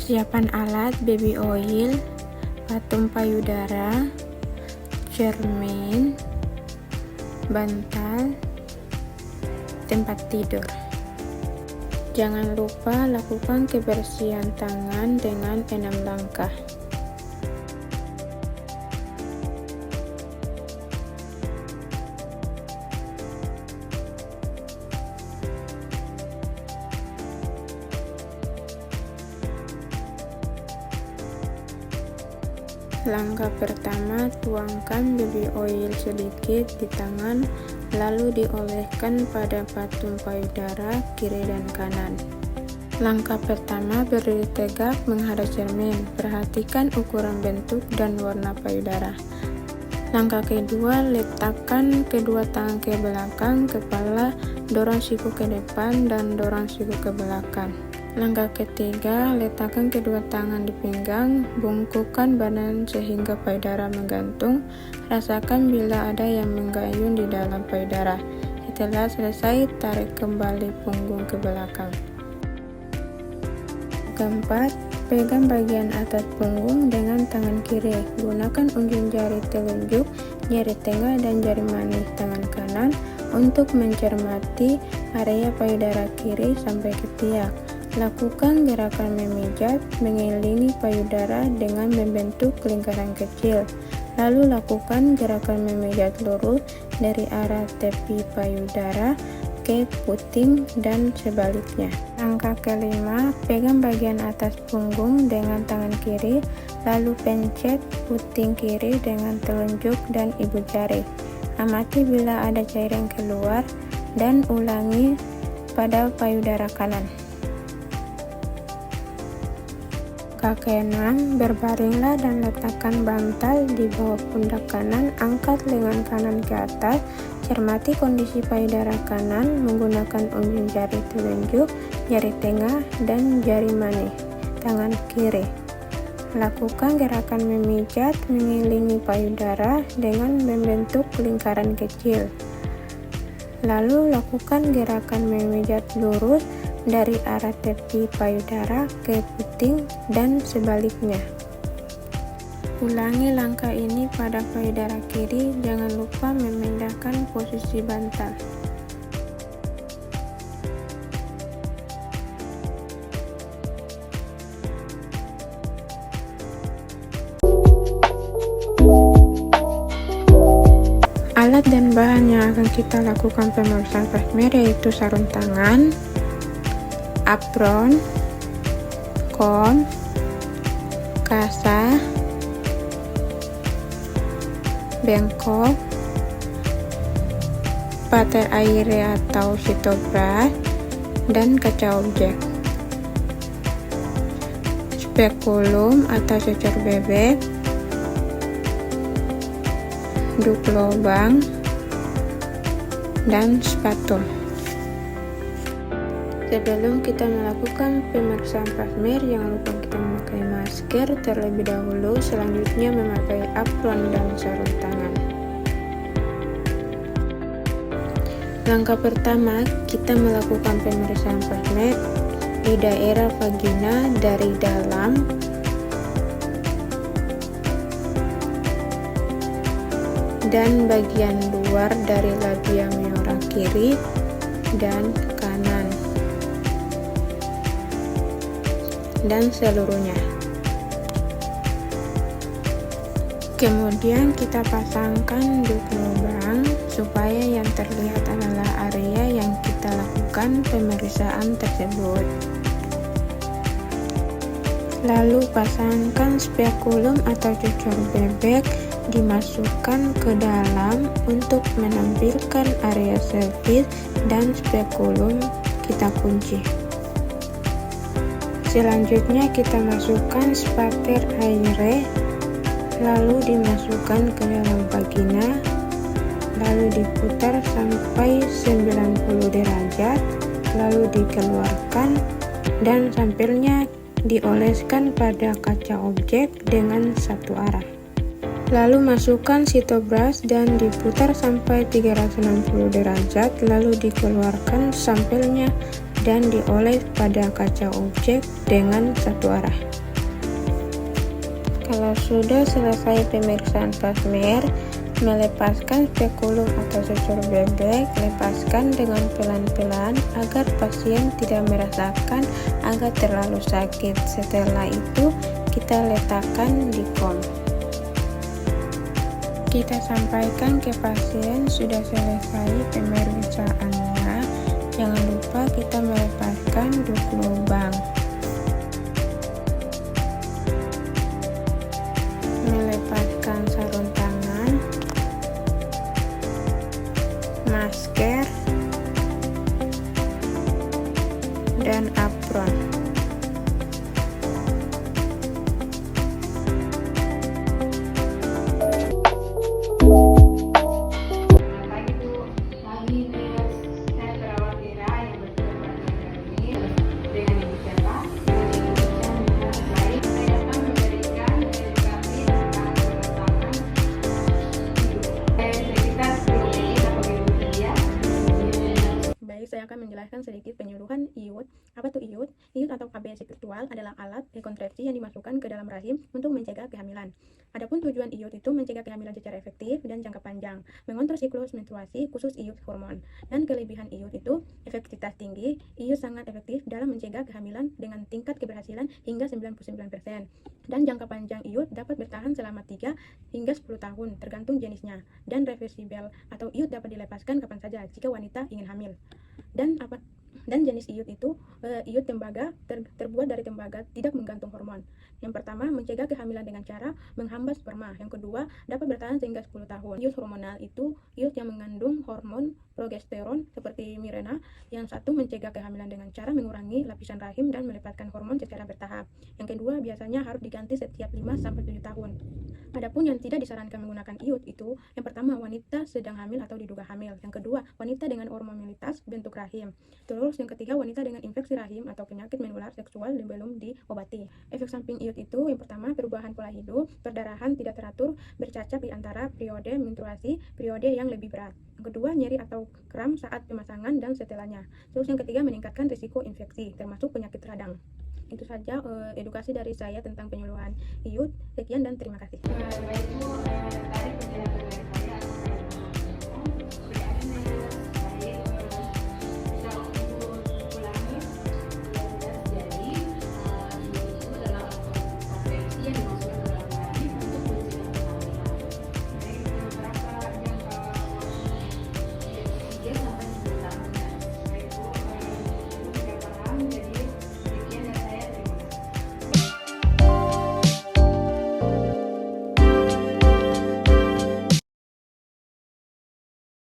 Persiapan alat: baby oil, patung payudara, cermin, bantal, tempat tidur. Jangan lupa lakukan kebersihan tangan dengan 6 langkah. Langkah pertama, tuangkan baby oil sedikit di tangan, lalu dioleskan pada patung payudara kiri dan kanan. Langkah pertama, berdiri tegak menghadap cermin. Perhatikan ukuran bentuk dan warna payudara. Langkah kedua, letakkan kedua tangan ke belakang kepala, dorong siku ke depan dan dorong siku ke belakang. Langkah ketiga, letakkan kedua tangan di pinggang, bungkukkan badan sehingga payudara menggantung. Rasakan bila ada yang menggayung di dalam payudara. Setelah selesai, tarik kembali punggung ke belakang. Keempat, pegang bagian atas punggung dengan tangan kiri. Gunakan ujung jari telunjuk, jari tengah, dan jari manis tangan kanan untuk mencermati area payudara kiri sampai ketiak. Lakukan gerakan memijat mengelilingi payudara dengan membentuk lingkaran kecil. Lalu lakukan gerakan memijat lurus dari arah tepi payudara ke puting dan sebaliknya. Langkah kelima, pegang bagian atas punggung dengan tangan kiri, lalu pencet puting kiri dengan telunjuk dan ibu jari. Amati bila ada cairan keluar dan ulangi pada payudara kanan. Keenam, berbaringlah dan letakkan bantal di bawah pundak kanan, angkat lengan kanan ke atas, cermati kondisi payudara kanan menggunakan ujung jari telunjuk, jari tengah, dan jari manis tangan kiri. Lakukan gerakan memijat mengelilingi payudara dengan membentuk lingkaran kecil. Lalu lakukan gerakan memijat lurus dari arah tepi payudara ke puting dan sebaliknya. Ulangi langkah ini pada payudara kiri, jangan lupa memindahkan posisi bantal. Alat dan bahan yang akan kita lakukan pemeriksaan plasmir yaitu sarung tangan, apron, kom, kasa, bengkok, pater aire atau sitobras, dan kaca objek. Spekulum atau cocor bebek, duk lubang, dan spatul. Sebelum kita melakukan pemeriksaan plasmir, jangan lupa kita memakai masker terlebih dahulu, selanjutnya memakai apron dan sarung tangan. Langkah pertama, kita melakukan pemeriksaan plasmir di daerah vagina dari dalam, dan bagian luar dari labia mayora kiri dan kanan, dan seluruhnya. Kemudian kita pasangkan duk lubang supaya yang terlihat adalah area yang kita lakukan pemeriksaan tersebut. Lalu pasangkan spekulum atau cocor bebek, dimasukkan ke dalam untuk menampilkan area selfie, dan spekulum kita kunci. Selanjutnya kita masukkan spater aire, lalu dimasukkan ke dalam vagina, lalu diputar sampai 90 derajat, lalu dikeluarkan, dan sampelnya dioleskan pada kaca objek dengan satu arah. Lalu masukkan sitobras dan diputar sampai 360 derajat, lalu dikeluarkan sampelnya dan dioles pada kaca objek dengan satu arah. Kalau sudah selesai pemeriksaan plasmer, melepaskan spekulum atau susur bebek, lepaskan dengan pelan-pelan agar pasien tidak merasakan agak terlalu sakit. Setelah itu, kita letakkan di kom. Kita sampaikan ke pasien sudah selesai pemeriksaannya. Jangan lupa kita melepaskan duk lubang. Melepaskan sarung tangan, masker, dan apron. Saya akan menjelaskan sedikit penyuluhan IUD. Apa itu IUD? IUD atau KB spiritual adalah alat kontrasepsi yang dimasukkan ke dalam rahim untuk mencegah kehamilan. Adapun tujuan IUD itu mencegah kehamilan secara efektif dan jangka panjang, mengontrol siklus menstruasi khusus IUD hormon. Dan kelebihan IUD itu efektivitas tinggi. IUD sangat efektif dalam mencegah kehamilan dengan tingkat keberhasilan hingga 99%. Dan jangka panjang IUD dapat bertahan selama 3 hingga 10 tahun tergantung jenisnya. Dan reversibel atau IUD dapat dilepaskan kapan saja jika wanita ingin hamil. Dan jenis IUD itu IUD tembaga terbuat dari tembaga tidak menggantung hormon. Yang pertama, mencegah kehamilan dengan cara menghambat sperma. Yang kedua, dapat bertahan sehingga 10 tahun. IUD hormonal itu IUD yang mengandung hormon progesteron seperti Mirena. Yang satu, mencegah kehamilan dengan cara mengurangi lapisan rahim dan melepaskan hormon secara bertahap. Yang kedua, biasanya harus diganti setiap 5-7 tahun. Adapun yang tidak disarankan menggunakan IUD itu, yang pertama, wanita sedang hamil atau diduga hamil. Yang kedua, wanita dengan hormonalitas bentuk rahim. Terus yang ketiga, wanita dengan infeksi rahim atau penyakit menular seksual yang belum diobati. Efek samping IUD itu yang pertama, perubahan pola hidup, perdarahan tidak teratur, bercacap di antara periode menstruasi, periode yang lebih berat. Yang kedua, nyeri atau kram saat pemasangan dan setelahnya. Terus yang ketiga, meningkatkan risiko infeksi, termasuk penyakit radang. Itu saja edukasi dari saya tentang penyuluhan IUD. Sekian dan terima kasih. Baik Bu, tadi penjelasan dari